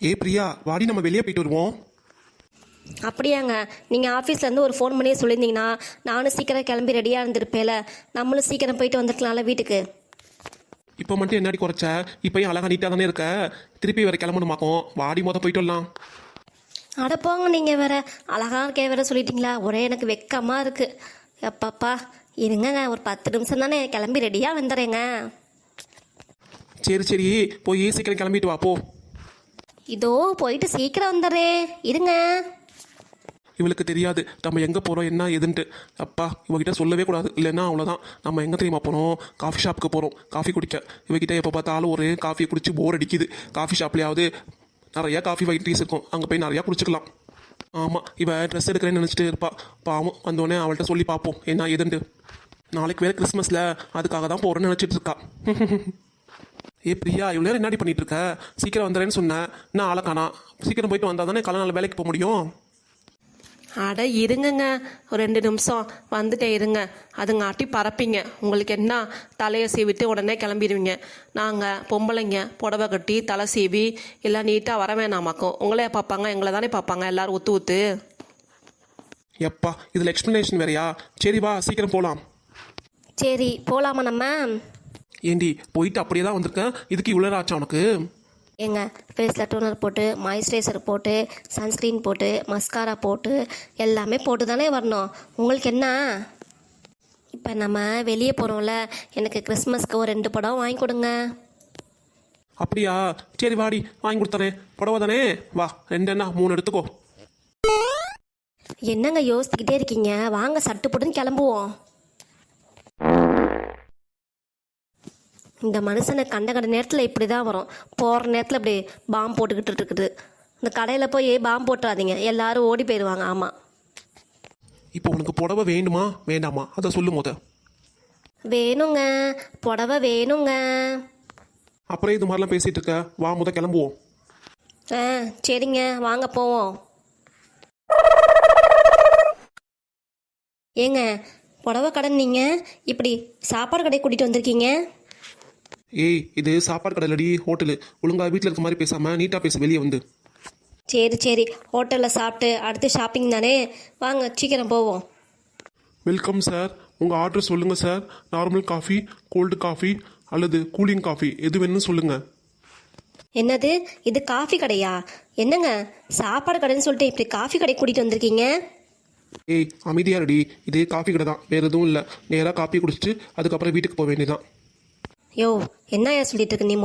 ஏ பிரியா, வாடி நம்ம வெளியே போயிட்டு வருவோம். அப்படியாங்க? நீங்கள் ஆஃபீஸ்லேருந்து ஒரு ஃபோன் பண்ணியே சொல்லியிருந்தீங்கன்னா நானும் சீக்கிரம் கிளம்பி ரெடியாக இருந்திருப்பேல. நம்மளும் சீக்கிரம் போயிட்டு வந்துருக்கலாம்ல வீட்டுக்கு. இப்போ மட்டும் என்னடி குறைச்ச? இப்போயும் அழகா நீட்டாக தானே இருக்க. திருப்பி வேற கிளம்பணுமாக்கும். வாடி போயிட்டு வரலாம். அட போங்க, நீங்கள் வேற அழகான வேற சொல்லிட்டீங்களா? ஒரே எனக்கு வெக்கமாக இருக்குது. எப்பப்பா, இருங்கங்க, ஒரு 10 நிமிஷம் தானே, கிளம்பி ரெடியாக வந்துடுறேங்க. சரி சரி, போய் சீக்கிரம் கிளம்பிட்டு வா போ. இதோ போயிட்டு சீக்கிரம் வந்துடுறேன், இருங்க. இவளுக்கு தெரியாது நம்ம எங்கே போகிறோம் என்ன எதுன்ட்டு. அப்பா, இவகிட்ட சொல்லவே கூடாது, இல்லைன்னா அவ்வளோதான். நம்ம எங்கே தெரியுமா போகிறோம்? காஃபி ஷாப்புக்கு போகிறோம் காஃபி குடிக்க. இவகிட்ட எப்போ பார்த்தாலும் ஒரு காஃபி குடிச்சு போர் அடிக்குது. காஃபி ஷாப்லேயாவது நிறையா காஃபி வெரைட்டிஸ் இருக்கும், அங்கே போய் நிறையா குடிச்சிக்கலாம். ஆமாம், இவள் ட்ரெஸ் எடுக்கிறேன்னு நினச்சிட்டு இருப்பா. பாவம், வந்தோடனே அவள்கிட்ட சொல்லி பார்ப்போம் என்ன எதுன்ட்டு. நாளைக்கு வேறு கிறிஸ்மஸில், அதுக்காக தான் போகிறேன்னு நினச்சிட்டு இருக்கா. ஏ பிரியா, இவ்வளோ நேரம் என்னடி பண்ணிட்டு இருக்க? சீக்கிரம் வந்துடுறேன்னு சொன்னேன், நான் ஆளை காணா. சீக்கிரம் போயிட்டு வந்தால் தானே நாள் வேலைக்கு போக முடியும். அட இருங்கங்க, ஒரு 2 நிமிஷம் வந்துட்டே இருங்க. அதுங்காட்டி பறப்பீங்க. உங்களுக்கு என்ன, தலையை சீவிட்டு உடனே கிளம்பிடுவீங்க. நாங்கள் பொம்பளைங்க புடவை கட்டி தலை சீவி எல்லாம் நீட்டாக வர வேணாமாக்கும். உங்களே பார்ப்பாங்க, எங்களை தானே பார்ப்பாங்க எல்லாரும் ஊற்று ஊற்று. எப்பா, இதில் எக்ஸ்ப்ளனேஷன் வேறையா? சரி வா, சீக்கிரம் போகலாம். சரி போகலாமா நம்ம? ஏண்டி, போயிட்டு அப்படியே தான் வந்திருக்கேன், இதுக்கு இவ்வளோ ஆச்சா உனக்கு? ஏங்க, ஃபேஸில் டோனர் போட்டு, மாய்ஸ்சரைசர் போட்டு, சன்ஸ்க்ரீன் போட்டு, மஸ்காரா போட்டு, எல்லாமே போட்டு தானே வரணும். உங்களுக்கு என்ன? இப்போ நம்ம வெளியே போகிறோம்ல, எனக்கு கிறிஸ்மஸ்க்கு ஒரு 2 படம் வாங்கி கொடுங்க. அப்படியா? சரி வாடி, வாங்கி கொடுத்தறேன். புடவை தானே, வா. 2 என்ன 3 எடுத்துக்கோ. என்னங்க யோசிச்சுக்கிட்டே இருக்கீங்க? வாங்க சட்டு போட்டுன்னு கிளம்புவோம். இந்த மனுஷனை கண்ட நேரத்தில் இப்படி தான் வரும். போகிற நேரத்தில் இப்படி பாம்பு போட்டுக்கிட்டு இருக்குது. இந்த கடையில் போய் பாம்பு போட்டுறாதீங்க, எல்லாரும் ஓடி போயிடுவாங்க. ஆமாம். இப்போ உனக்கு புடவை வேணுமா வேண்டாமா அதை சொல்லு போத. வேணுங்க, புடவை வேணுங்க. அப்புறம் இது மாதிரிலாம் பேசிகிட்டு இருக்க, வா கிளம்புவோம். ஆ சரிங்க, வாங்க போவோம். ஏங்க, புடவை கடை நீங்கள் இப்படி சாப்பாடு கடை கூட்டிகிட்டு வந்திருக்கீங்க? ஏய், இது சாப்பாடு கடையிலடி, ஹோட்டலு. ஒழுங்கா வீட்டில் இருக்க மாதிரி பேசாமல் நீட்டாக பேச, வெளியே வந்து. சரி சரி, ஹோட்டலில் சாப்பிட்டு அடுத்து ஷாப்பிங் தானே, வாங்க சீக்கிரம் போவோம். வெல்கம் சார், உங்கள் ஆர்டர் சொல்லுங்கள் sir. Normal coffee, cold coffee அல்லது கூலிங் காஃபி, எது வேணும்னு சொல்லுங்கள். என்னது, இது காஃபி கடையா? என்னங்க, சாப்பாடு கடைன்னு சொல்லிட்டு இப்படி காஃபி கடை கூட்டிகிட்டு வந்திருக்கீங்க? ஏய் அமைதியா ரெடி, இது காஃபி கடை தான், வேறு எதுவும் இல்லை. நேராக காஃபி குடிச்சிட்டு அதுக்கப்புறம் வீட்டுக்கு போக வேண்டியதான். யோ, என்னையா சொல்லிட்டு இருக்க? நீ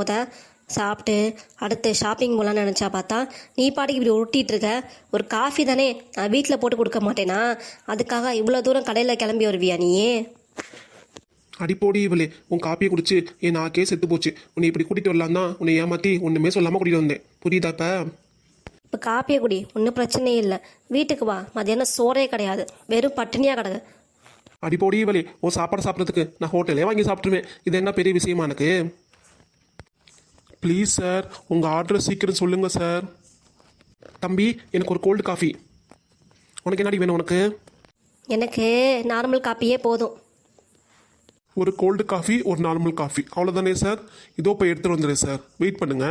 சாப்பிட்டு அடுத்து ஷாப்பிங் போகலான்னு நினச்சா பார்த்தா நீ பாட்டுக்கு இப்படி உருட்டிகிட்டு இருக்க. ஒரு காஃபி தானே, நான் வீட்டில் போட்டு கொடுக்க மாட்டேனா? அதுக்காக இவ்வளோ தூரம் கடையில் கிளம்பி வருவியா நீயே? அடிப்போடி இவளே, உன் காப்பியை குடிச்சு என் நாக்கே செத்து போச்சு. உன்னை இப்படி கூட்டிகிட்டு வரலாம் தான் உன்னை ஏமாற்றி ஒன்றுமே சொல்லாமல் கூட்டிகிட்டு வந்தேன், புரியுதா? இப்போ காப்பியை குடி, ஒன்றும் பிரச்சனையே இல்லை. வீட்டுக்கு வா, மதியானம் சோறே கிடையாது, வெறும் பட்டினியாக கிடக்கு. அடிப்போடி இவளே, உன் சாப்பாடு சாப்பிட்றதுக்கு நான் ஹோட்டலே வாங்கி சாப்பிட்ருவேன். இது என்ன பெரிய விஷயமா எனக்கு? ப்ளீஸ் சார், உங்கள் ஆர்டர் சீக்கிரம் சொல்லுங்கள் சார். தம்பி, எனக்கு ஒரு கோல்டு காஃபி. உனக்கு என்னடி வேணும்? உனக்கு? எனக்கு நார்மல் காப்பியே போதும். ஒரு கோல்டு காஃபி, ஒரு நார்மல் காஃபி, அவ்வளோதானே சார்? இதோ போய் எடுத்துகிட்டு வந்துடுறேன் சார், வெயிட் பண்ணுங்க.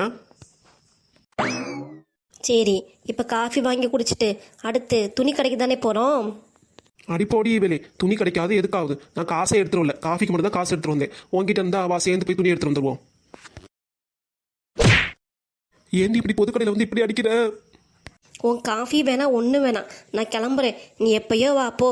சரி, இப்போ காஃபி வாங்கி குடிச்சிட்டு அடுத்து துணி கடைக்கு தானே போகிறோம். அடிப்போடி வேலை, துணி கிடைக்காது எதுக்காகுது? நான் காசை எடுத்துட்டு வரல, காஃபிக்கு மட்டும் தான் காசு எடுத்துட்டு வந்தேன். உங்ககிட்ட இருந்தா வா, சேர்ந்து போய் துணி எடுத்துட்டு வந்துடுவோம். ஏண்டி இப்படி பொது கடையில் வந்து இப்படி அடிக்கிற? உன் காஃபி வேணாம், ஒன்று வேணாம், நான் கிளம்புறேன். நீ எப்பயோ வா போ.